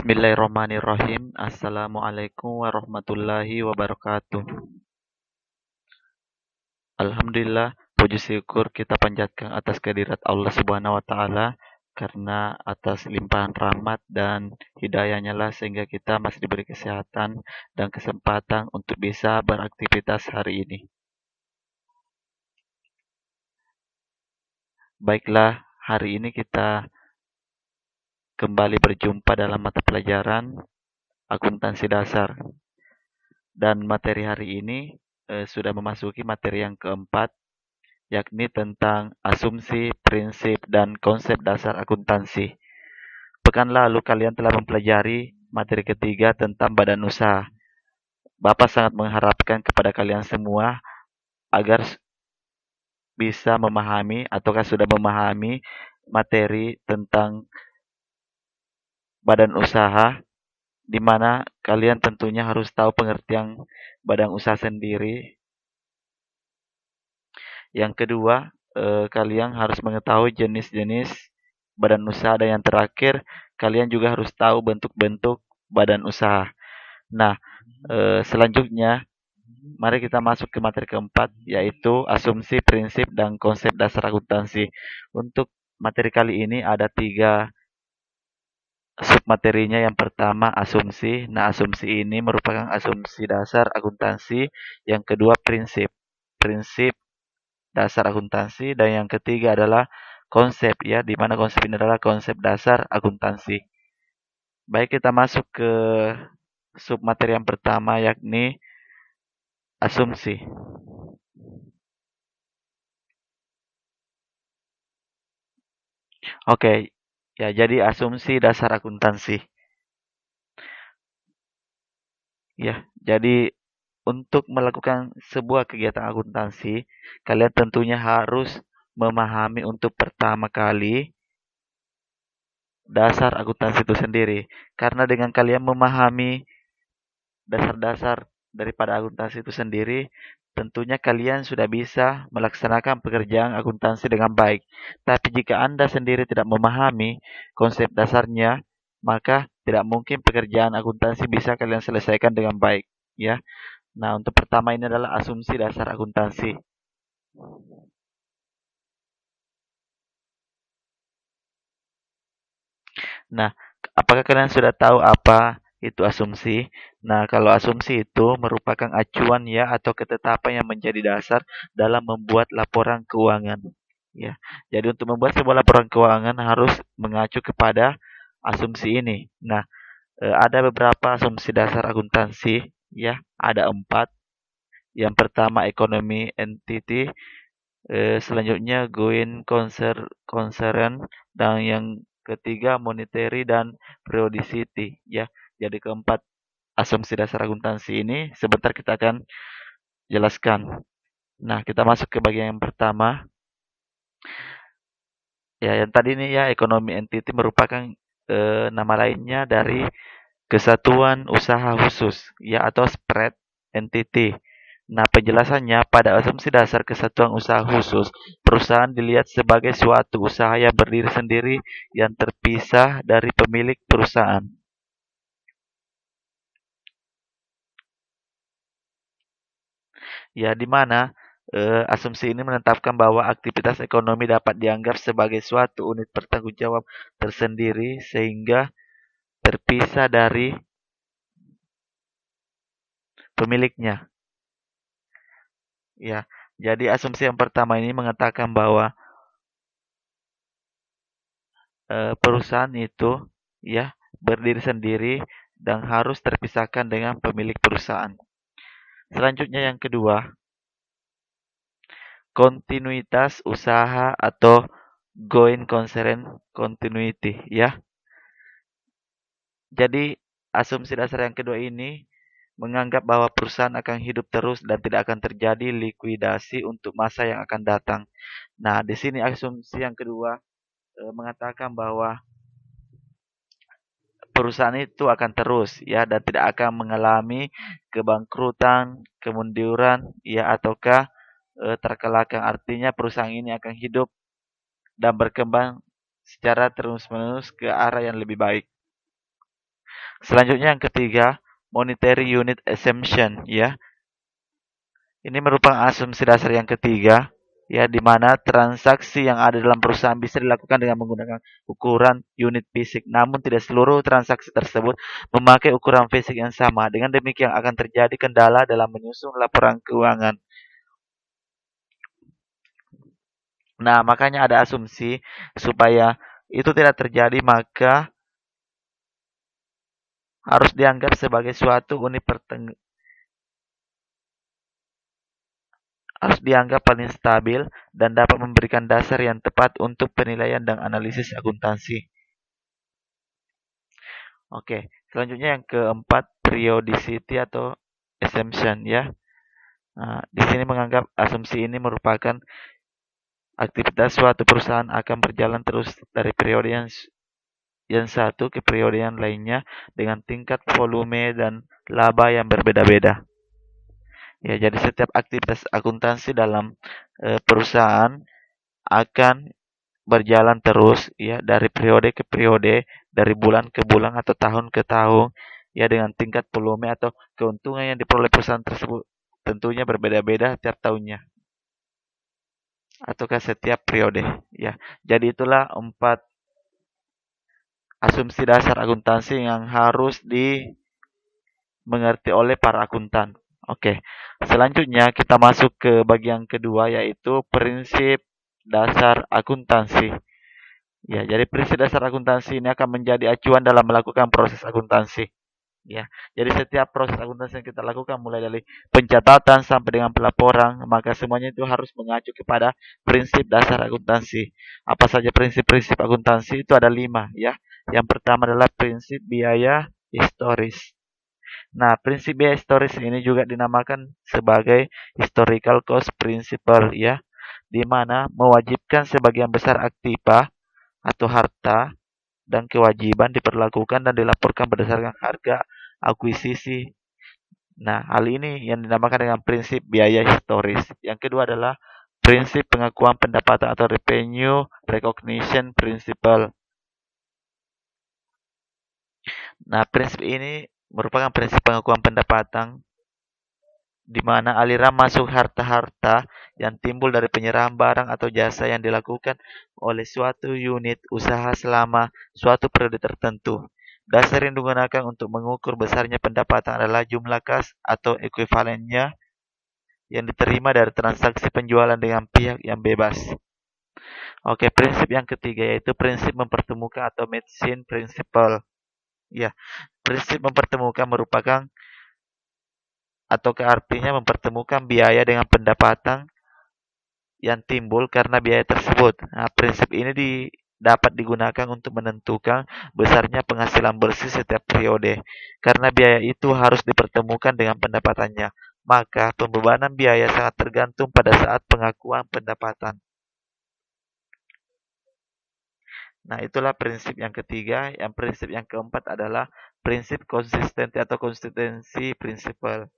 Bismillahirrahmanirrahim. Assalamualaikum warahmatullahi wabarakatuh. Alhamdulillah, puji syukur kita panjatkan atas kehadirat Allah Subhanahu wa taala karena atas limpahan rahmat dan hidayahnya lah sehingga kita masih diberi kesehatan dan kesempatan untuk bisa beraktivitas hari ini. Baiklah, hari ini kita kembali berjumpa dalam mata pelajaran akuntansi dasar. Dan materi hari ini sudah memasuki materi yang keempat, yakni tentang asumsi, prinsip, dan konsep dasar akuntansi. Pekan lalu kalian telah mempelajari materi ketiga tentang badan usaha. Bapak sangat mengharapkan kepada kalian semua agar bisa memahami ataukah sudah memahami materi tentang badan usaha, di mana kalian tentunya harus tahu pengertian badan usaha sendiri. Yang kedua, kalian harus mengetahui jenis-jenis badan usaha, dan yang terakhir, kalian juga harus tahu bentuk-bentuk badan usaha. Nah, selanjutnya, mari kita masuk ke materi keempat, yaitu asumsi, prinsip, dan konsep dasar akuntansi. Untuk materi kali ini ada 3 submaterinya. Yang pertama, asumsi. Nah, asumsi ini merupakan asumsi dasar akuntansi. Yang kedua, prinsip. Prinsip dasar akuntansi, dan yang ketiga adalah konsep, ya, di mana konsep ini adalah konsep dasar akuntansi. Baik, kita masuk ke submateri yang pertama, yakni asumsi. Oke, ya, jadi asumsi dasar akuntansi. Ya, jadi untuk melakukan sebuah kegiatan akuntansi, kalian tentunya harus memahami untuk pertama kali dasar akuntansi itu sendiri. Karena dengan kalian memahami dasar-dasar daripada akuntansi itu sendiri, tentunya kalian sudah bisa melaksanakan pekerjaan akuntansi dengan baik. Tapi jika Anda sendiri tidak memahami konsep dasarnya, maka tidak mungkin pekerjaan akuntansi bisa kalian selesaikan dengan baik, ya. Nah, untuk pertama ini adalah asumsi dasar akuntansi. Nah, apakah kalian sudah tahu apa itu asumsi? Nah, kalau asumsi itu merupakan acuan, ya, atau ketetapan yang menjadi dasar dalam membuat laporan keuangan. Ya, jadi untuk membuat sebuah laporan keuangan harus mengacu kepada asumsi ini. Nah, ada beberapa asumsi dasar akuntansi, ya, ada 4. Yang pertama economy entity, selanjutnya going concern, dan yang ketiga monetary dan periodicity, ya. Jadi keempat asumsi dasar akuntansi ini sebentar kita akan jelaskan. Nah, kita masuk ke bagian yang pertama. Ya, yang tadi ini, ya, economy entity merupakan nama lainnya dari kesatuan usaha khusus, ya, atau spread entity. Nah, penjelasannya, pada asumsi dasar kesatuan usaha khusus, perusahaan dilihat sebagai suatu usaha yang berdiri sendiri yang terpisah dari pemilik perusahaan. Ya, di mana asumsi ini menetapkan bahwa aktivitas ekonomi dapat dianggap sebagai suatu unit bertanggung jawab tersendiri sehingga terpisah dari pemiliknya. Ya, jadi asumsi yang pertama ini mengatakan bahwa perusahaan itu, ya, berdiri sendiri dan harus terpisahkan dengan pemilik perusahaan. Selanjutnya yang kedua, kontinuitas usaha atau going concern continuity, ya. Jadi asumsi dasar yang kedua ini menganggap bahwa perusahaan akan hidup terus dan tidak akan terjadi likuidasi untuk masa yang akan datang. Nah, di sini asumsi yang kedua mengatakan bahwa perusahaan itu akan terus, ya, dan tidak akan mengalami kebangkrutan, kemunduran, ya, ataukah terkelakar. Artinya perusahaan ini akan hidup dan berkembang secara terus-menerus ke arah yang lebih baik. Selanjutnya yang ketiga, monetary unit assumption ya. Ini merupakan asumsi dasar yang ketiga, ya, di mana transaksi yang ada dalam perusahaan bisa dilakukan dengan menggunakan ukuran unit fisik. Namun tidak seluruh transaksi tersebut memakai ukuran fisik yang sama. Dengan demikian akan terjadi kendala dalam menyusun laporan keuangan. Nah, makanya ada asumsi supaya itu tidak terjadi, maka harus dianggap sebagai suatu unit harus dianggap paling stabil dan dapat memberikan dasar yang tepat untuk penilaian dan analisis akuntansi. Oke, selanjutnya yang keempat, periodicity atau assumption ya. Nah, di sini menganggap asumsi ini merupakan aktivitas suatu perusahaan akan berjalan terus dari periode yang satu ke periode yang lainnya dengan tingkat volume dan laba yang berbeda-beda. Ya, jadi setiap aktivitas akuntansi dalam perusahaan akan berjalan terus ya dari periode ke periode, dari bulan ke bulan atau tahun ke tahun ya dengan tingkat volume atau keuntungan yang diperoleh perusahaan tersebut tentunya berbeda-beda tiap tahunnya ataukah setiap periode ya. Jadi itulah 4 asumsi dasar akuntansi yang harus dimengerti oleh para akuntan. Oke. Selanjutnya kita masuk ke bagian kedua yaitu prinsip dasar akuntansi. Ya, jadi prinsip dasar akuntansi ini akan menjadi acuan dalam melakukan proses akuntansi. Ya, jadi setiap proses akuntansi yang kita lakukan mulai dari pencatatan sampai dengan pelaporan, maka semuanya itu harus mengacu kepada prinsip dasar akuntansi. Apa saja prinsip-prinsip akuntansi? Itu ada 5 ya. Yang pertama adalah prinsip biaya historis. Nah, prinsip biaya historis ini juga dinamakan sebagai historical cost principle ya, di mana mewajibkan sebagian besar aktiva atau harta dan kewajiban diperlakukan dan dilaporkan berdasarkan harga akuisisi. Nah, hal ini yang dinamakan dengan prinsip biaya historis. Yang kedua adalah prinsip pengakuan pendapatan atau revenue recognition principle. Nah, prinsip ini merupakan prinsip pengakuan pendapatan di mana aliran masuk harta-harta yang timbul dari penyerahan barang atau jasa yang dilakukan oleh suatu unit usaha selama suatu periode tertentu. Dasar yang digunakan untuk mengukur besarnya pendapatan adalah jumlah kas atau ekuivalennya yang diterima dari transaksi penjualan dengan pihak yang bebas. Oke, prinsip yang ketiga yaitu prinsip mempertemukan atau matching principle. Ya, prinsip mempertemukan merupakan atau artinya mempertemukan biaya dengan pendapatan yang timbul karena biaya tersebut. Nah, prinsip ini dapat digunakan untuk menentukan besarnya penghasilan bersih setiap periode. Karena biaya itu harus dipertemukan dengan pendapatannya, maka pembebanan biaya sangat tergantung pada saat pengakuan pendapatan. Nah, itulah prinsip yang ketiga. Yang prinsip yang keempat adalah prinsip konsistensi atau konsistensi prinsipal.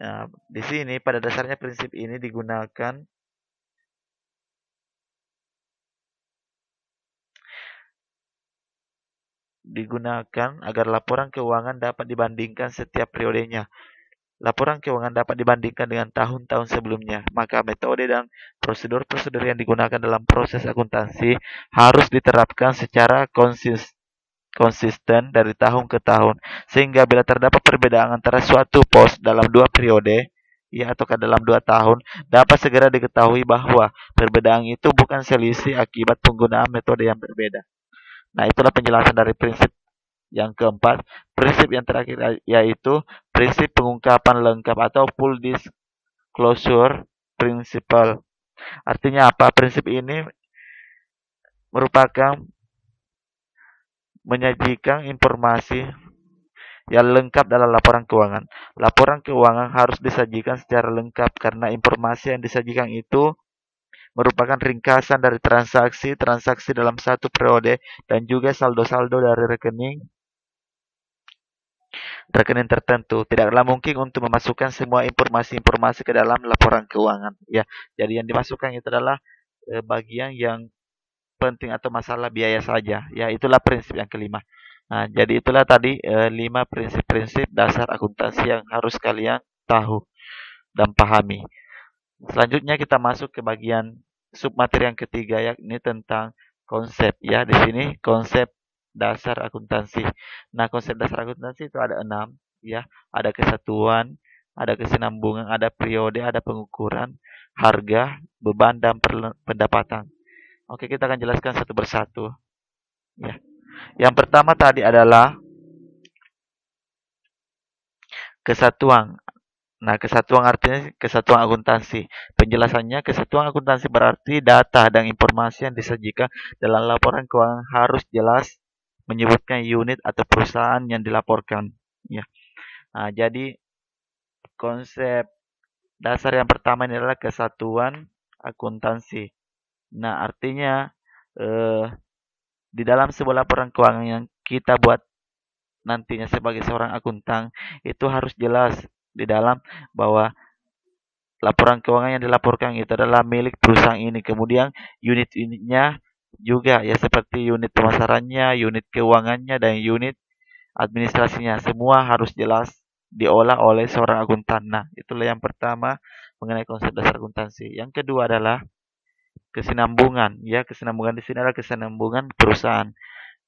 Nah, di sini pada dasarnya prinsip ini digunakan agar laporan keuangan dapat dibandingkan setiap periodenya. Laporan keuangan dapat dibandingkan dengan tahun-tahun sebelumnya, maka metode dan prosedur-prosedur yang digunakan dalam proses akuntansi harus diterapkan secara konsisten dari tahun ke tahun, sehingga bila terdapat perbedaan antara suatu pos dalam 2 periode, ya ataukah dalam 2 tahun, dapat segera diketahui bahwa perbedaan itu bukan selisih akibat penggunaan metode yang berbeda. Nah, itulah penjelasan dari prinsip yang keempat. Prinsip yang terakhir yaitu prinsip pengungkapan lengkap atau full disclosure principle. Artinya apa? Prinsip ini merupakan menyajikan informasi yang lengkap dalam laporan keuangan. Laporan keuangan harus disajikan secara lengkap karena informasi yang disajikan itu merupakan ringkasan dari transaksi dalam satu periode dan juga saldo-saldo dari rekening tertentu. Tidaklah mungkin untuk memasukkan semua informasi-informasi ke dalam laporan keuangan. Ya, jadi yang dimasukkan itu adalah bagian yang penting atau masalah biaya saja. Ya, itulah prinsip yang kelima. Nah, jadi itulah tadi 5 prinsip-prinsip dasar akuntansi yang harus kalian tahu dan pahami. Selanjutnya kita masuk ke bagian submateri yang ketiga, yakni tentang konsep ya. Di sini konsep dasar akuntansi. Nah, konsep dasar akuntansi itu ada 6 ya. Ada kesatuan, ada kesinambungan, ada periode, ada pengukuran, harga, beban dan pendapatan. Oke, kita akan jelaskan satu persatu ya. Yang pertama tadi adalah kesatuan. Nah, kesatuan artinya kesatuan akuntansi. Penjelasannya, kesatuan akuntansi berarti data dan informasi yang disajikan dalam laporan keuangan harus jelas menyebutkan unit atau perusahaan yang dilaporkan. Ya. Nah, jadi konsep dasar yang pertama ini adalah kesatuan akuntansi. Nah, artinya eh, di dalam sebuah laporan keuangan yang kita buat nantinya sebagai seorang akuntan itu harus jelas di dalam bahwa laporan keuangan yang dilaporkan itu adalah milik perusahaan ini. Kemudian unit-unitnya juga ya seperti unit pemasarannya, unit keuangannya, dan unit administrasinya. Semua harus jelas diolah oleh seorang akuntan. Nah, itulah yang pertama mengenai konsep dasar akuntansi. Yang kedua adalah kesinambungan. Ya, kesinambungan di sini adalah kesinambungan perusahaan.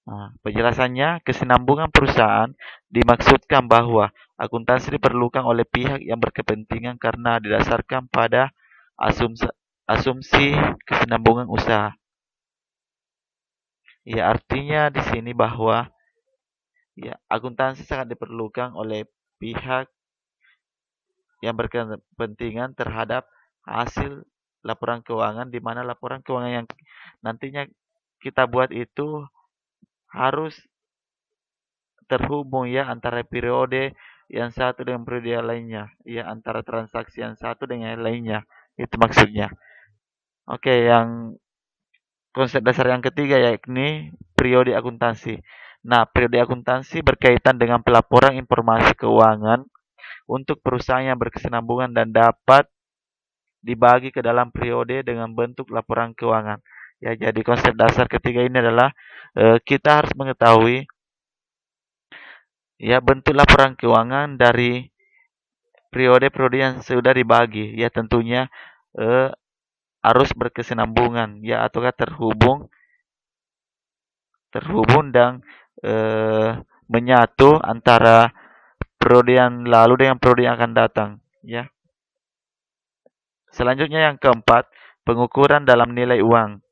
Nah, penjelasannya, kesinambungan perusahaan dimaksudkan bahwa akuntansi diperlukan oleh pihak yang berkepentingan karena didasarkan pada asumsi, asumsi kesinambungan usaha. Ya, artinya di sini bahwa ya akuntansi sangat diperlukan oleh pihak yang berkepentingan terhadap hasil laporan keuangan, di mana laporan keuangan yang nantinya kita buat itu harus terhubung ya antara periode yang satu dengan periode yang lainnya, ya antara transaksi yang satu dengan yang lainnya. Itu maksudnya. Oke, yang konsep dasar yang ketiga yakni periode akuntansi. Nah, periode akuntansi berkaitan dengan pelaporan informasi keuangan untuk perusahaan yang berkesinambungan dan dapat dibagi ke dalam periode dengan bentuk laporan keuangan. Ya, jadi konsep dasar ketiga ini adalah kita harus mengetahui ya bentuk laporan keuangan dari periode-periode yang sudah dibagi. Ya, tentunya eh, harus berkesinambungan ya ataukah terhubung terhubung dan eh, menyatu antara periode yang lalu dengan periode yang akan datang ya. Selanjutnya yang keempat, pengukuran dalam nilai uang.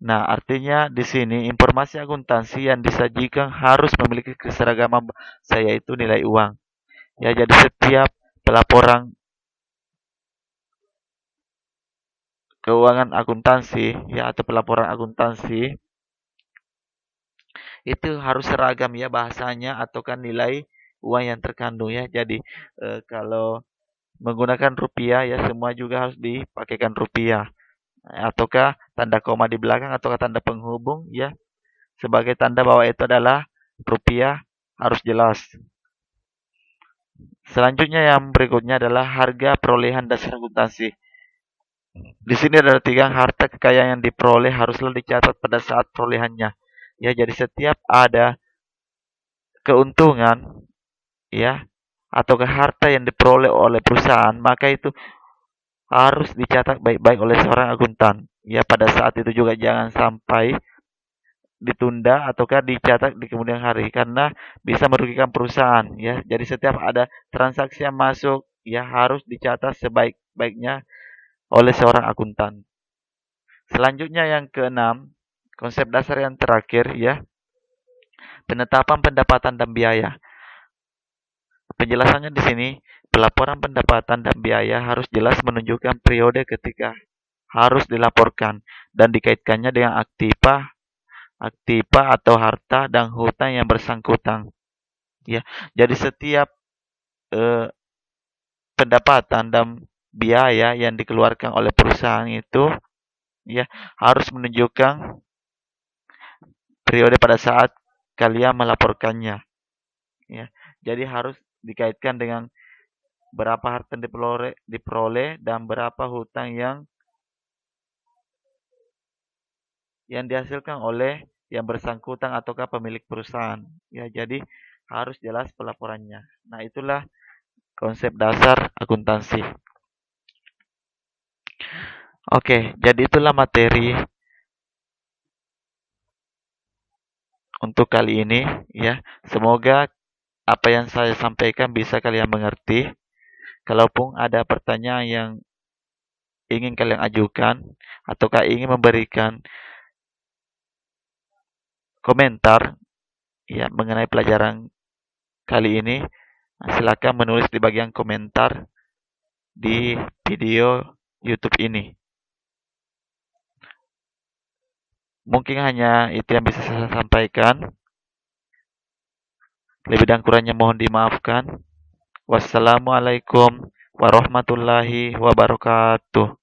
Nah, artinya di sini informasi akuntansi yang disajikan harus memiliki keseragaman yaitu nilai uang. Ya, jadi setiap pelaporan keuangan akuntansi ya atau pelaporan akuntansi itu harus seragam ya bahasanya atau kan nilai uang yang terkandung ya. Jadi kalau menggunakan rupiah ya semua juga harus dipakaikan rupiah ataukah tanda koma di belakang ataukah tanda penghubung ya sebagai tanda bahwa itu adalah rupiah harus jelas. Selanjutnya yang berikutnya adalah harga perolehan dasar akuntansi. Di sini ada 3 harta kekayaan yang diperoleh haruslah dicatat pada saat perolehannya. Ya, jadi setiap ada keuntungan ya atau ke harta yang diperoleh oleh perusahaan maka itu harus dicatat baik-baik oleh seorang akuntan ya pada saat itu juga jangan sampai ditunda ataukah dicatat di kemudian hari karena bisa merugikan perusahaan ya jadi setiap ada transaksi yang masuk ya harus dicatat sebaik-baiknya oleh seorang akuntan. Selanjutnya yang keenam, konsep dasar yang terakhir ya penetapan pendapatan dan biaya. Penjelasannya di sini, pelaporan pendapatan dan biaya harus jelas menunjukkan periode ketika harus dilaporkan dan dikaitkannya dengan aktiva atau harta dan hutang yang bersangkutan. Ya, jadi setiap eh, pendapatan dan biaya yang dikeluarkan oleh perusahaan itu ya harus menunjukkan periode pada saat kalian melaporkannya. Ya, jadi harus dikaitkan dengan berapa harta yang diperoleh dan berapa hutang yang dihasilkan oleh yang bersangkutan ataukah pemilik perusahaan. Ya, jadi harus jelas pelaporannya. Nah, itulah konsep dasar akuntansi. Oke, jadi itulah materi untuk kali ini ya. Semoga apa yang saya sampaikan bisa kalian mengerti. Kalaupun ada pertanyaan yang ingin kalian ajukan ataukah ingin memberikan komentar ya mengenai pelajaran kali ini, silakan menulis di bagian komentar di video YouTube ini. Mungkin hanya itu yang bisa saya sampaikan. Lebih dan kurangnya mohon dimaafkan. Wassalamualaikum warahmatullahi wabarakatuh.